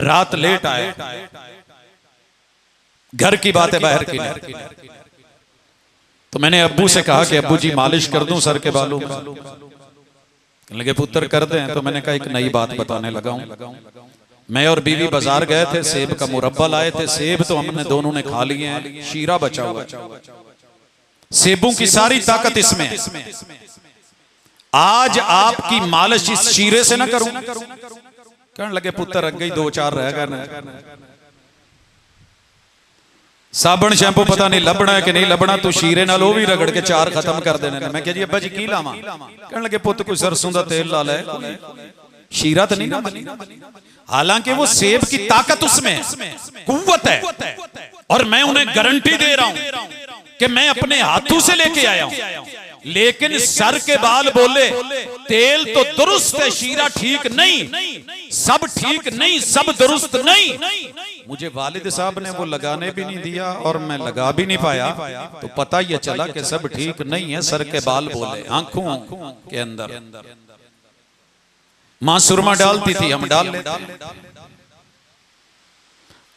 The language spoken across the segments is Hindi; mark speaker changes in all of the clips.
Speaker 1: रात लेट आए, घर की बात है बाहर की नहीं। तो मैंने अब्बू से कहा कि अब्बू जी मालिश कर दूं सर के बालों में। लगे पुत्र कर दें। तो मैंने कहा एक नई बात बताने लगा हूं। मैं और बीवी बाजार गए थे, सेब का मुरब्बा लाए थे। सेब तो हमने दोनों ने खा लिए हैं, शीरा बचा हुआ। सेबों की सारी ताकत इसमें है। आज आपकी मालिश इस शीरे से ना करूं। कहने लगे पुत्र रख गई, 2-4 रह गए। साबन शैंपू पता नहीं लबना है कि नहीं लबना, तू शीरे नाल वो भी रगड़ के 4 खत्म कर देने। मैं कहा जी अब्बा जी की लावा? कहने लगे पुत कोई सरसों का तेल ला ले, शीरा तो नहीं ना बनी। हालांकि वो सेब की ताकत उसमें कुव्वत है, और मैं उन्हें गारंटी दे रहा हूं कि मैं अपने हाथों से लेके आया हूं। लेकिन सर के बाल बोले तेल तो दुरुस्त है, शीरा ठीक नहीं, सब ठीक नहीं, सब दुरुस्त नहीं। मुझे वालिद साहब ने वो लगाने भी नहीं दिया और मैं लगा भी नहीं पाया। तो पता ये चला कि सब ठीक नहीं है। सर के बाल बोले, आंखों के अंदर मां सुरमा डालती थी, हम डाल लेते।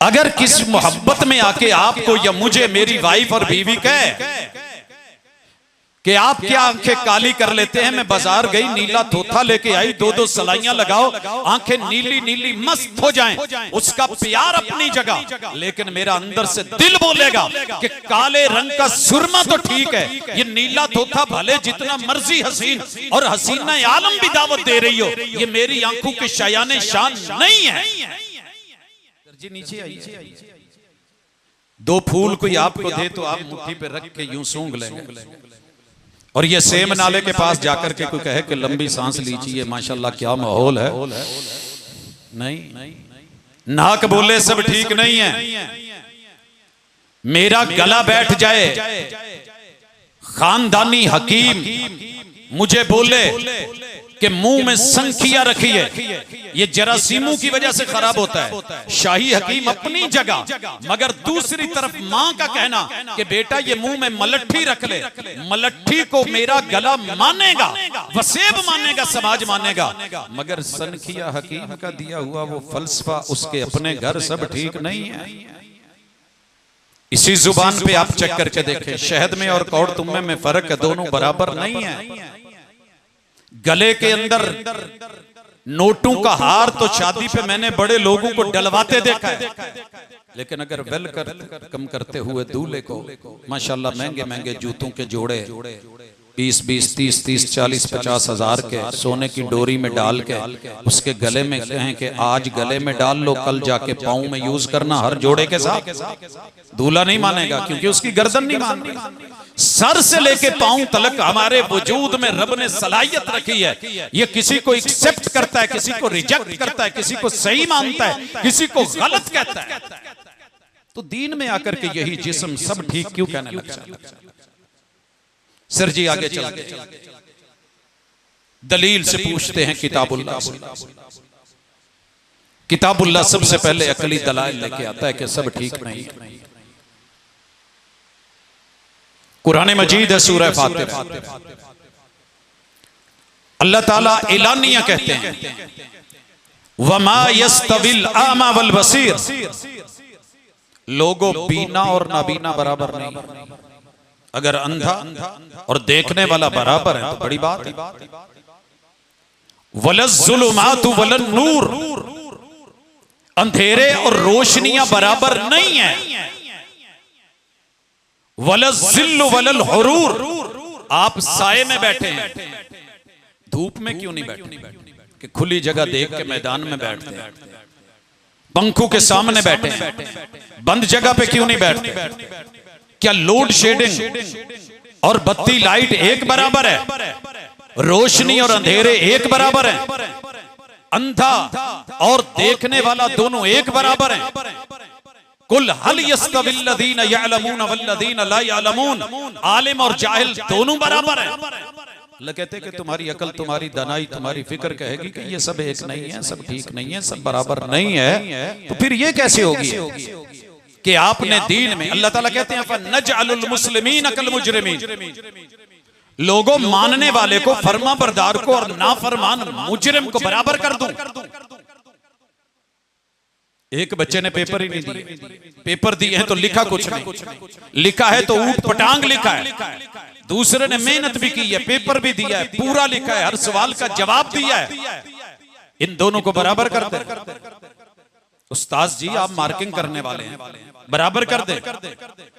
Speaker 1: अगर किस मोहब्बत में आके आपको या मुझे मेरी वाइफ और बीवी कहे कि आप क्या आंखें काली कर लेते हैं, मैं बाजार गई नीला थोथा लेके आई, 2-2 सलाइयां लगाओ, आंखें नीली नीली मस्त हो जाएं, उसका प्यार अपनी जगह। लेकिन मेरा अंदर से दिल बोलेगा कि काले रंग का सुरमा तो ठीक है, ये नीला थोथा भले जितना मर्जी हसीन और हसीना आलम भी दावत दे रही हो, ये मेरी आंखों के शायाने शान नहीं है। नीचे आइए। 2 फूल कोई आपको दे तो आप मुट्ठी पे रख के यूं सूंघ लेंगे। और ये सेम नाले के पास जाकर के कोई कहे कि लंबी सांस लीजिए, माशाल्लाह क्या माहौल है, नहीं। नाक बोले सब ठीक नहीं है, मेरा गला बैठ जाए, खानदानी हकीम मुझे बोले कि मुंह में संखिया रखिए, ये जरासीमों की वजह से खराब होता है। शाही हकीम अपनी जगह, मगर दूसरी तरफ मां का कहना कि बेटा ये मुंह में मलट्ठी रख ले, मलट्ठी को मेरा गला मानेगा, वसेब मानेगा, समाज मानेगा, मगर संखिया हकीम का दिया हुआ वो फलसफा उसके अपने घर सब ठीक नहीं है। इसी जुबान पे आप चेक करके देखें, शहद में और कौड़ तुम्बे में फर्क है, दोनों बराबर नहीं है। गले के अंदर नोटों का हार तो शादी पे मैंने बड़े लोगों को डलवाते देखा है, लेकिन अगर वेलकम करते हुए दूल्हे को माशाल्लाह महंगे महंगे जूतों के जोड़े 20-20, 30-30, 40-50 हजार के सोने की डोरी में डाल के उसके गले में कहें कि आज गले में डाल लो, कल जाके पाँव में यूज करना हर जोड़े के साथ, दूल्हा नहीं मानेगा, क्योंकि उसकी गर्दन नहीं मान रही। सर से लेके पांव तलक हमारे वजूद में रब ने सलाहियत रखी है। ये किसी को एक्सेप्ट करता है, किसी को रिजेक्ट करता है, किसी को सही मानता है, किसी को गलत कहता है। तो दीन में आकर के यही जिस्म सब ठीक क्यों कहने लगता है? सर जी आगे चलते दलील से पूछते हैं किताबुल्लाह से। किताबुल्लाह सबसे पहले अकली दलाइल लेके आता है कि सब ठीक नहीं है। कुरान मजीद है, सूरह फातिहा, अल्लाह ताला एलानिया कहते हैं वमा यस्तविल आमा वल बसीर, लोगो बीना और नाबीना बराबर नहीं। अगर अंधा और देखने वाला बराबर है तो बड़ी बात है। वलज़्ज़ुलुमातु वलन नूर, अंधेरे और रोशनियां बराबर नहीं है। वलज़्ज़िल्लु वलल हुरूर, आप साए में बैठे हैं, धूप में क्यों नहीं बैठे? कि खुली जगह देख के मैदान में बैठते हैं, पंखों के सामने बैठे हैं, बंद जगह पे क्यों नहीं बैठते? क्या लोड शेडिंग और बत्ती लाइट एक बराबर है? रोशनी और अंधेरे एक बराबर है? अंधा और देखने वाला दोनों एक बराबर हैं? कुल हल यस्तविल्लज़ीन यअलमून वल्लज़ीन ला यअलमून, आलिम और जाहिल दोनों बराबर हैं। अल्लाह कहते कि तुम्हारी अकल, तुम्हारी दानाई, तुम्हारी फिक्र कहेगी कि ये सब एक नहीं है, सब ठीक नहीं है, सब बराबर नहीं है। तो फिर ये कैसे होगी कि आपने दीन में, अल्लाह ताला कहते हैं फनजअलुल मुस्लिमीन कल मुजरिमीन, लोगों मानने वाले को, फर्मा बरदार को और नाफरमान मुजरिम को बराबर कर दूं। एक बच्चे ने पेपर ही नहीं दिए, पेपर दिए हैं तो लिखा कुछ नहीं, लिखा है तो ऊट पटांग लिखा है। दूसरे ने मेहनत भी की है, पेपर भी दिया है, पूरा लिखा है, हर सवाल का जवाब दिया है। इन दोनों को बराबर कर दे। उस्ताद जी आप मार्किंग करने वाले हैं, बराबर कर दे।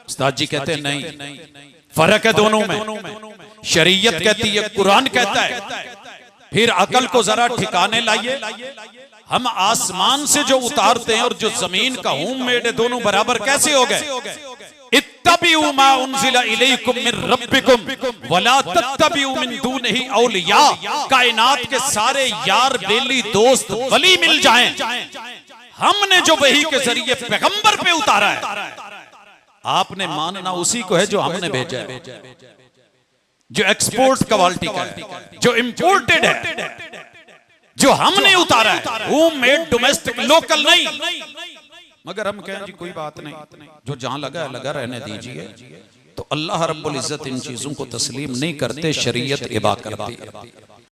Speaker 1: उस्ताद जी कहते हैं नहीं, फर्क है दोनों में। शरीयत कहती है, कुरान कहता है। फिर अकल को जरा ठिकाने लाइए। हम आसमान से जो उतारते हैं और जो जमीन का होममेड है, दोनों बराबर कैसे हो गए? इत्तबिउ मा उन्जिला इलैकुम मिन रब्बिकुम वला तत्तबिउ मिन दूनिही औलिया। कायनात के सारे यार, बेली, दोस्त, वली मिल जाएं, हमने जो वही के जरिए पैगंबर पे उतारा है, आपने मानना उसी को है जो हमने भेजा है, जो एक्सपोर्ट क्वालिटी का है, जो इंपोर्टेड है, जो हमने उतारा है, होम मेड, डोमेस्टिक, लोकल नहीं। मगर हम कहें जी कोई बात नहीं, जो जहां लगा है लगा रहने दीजिए, तो अल्लाह रब्बुल इज्जत इन चीजों को तस्लीम नहीं करते, शरीयत इबा करती है।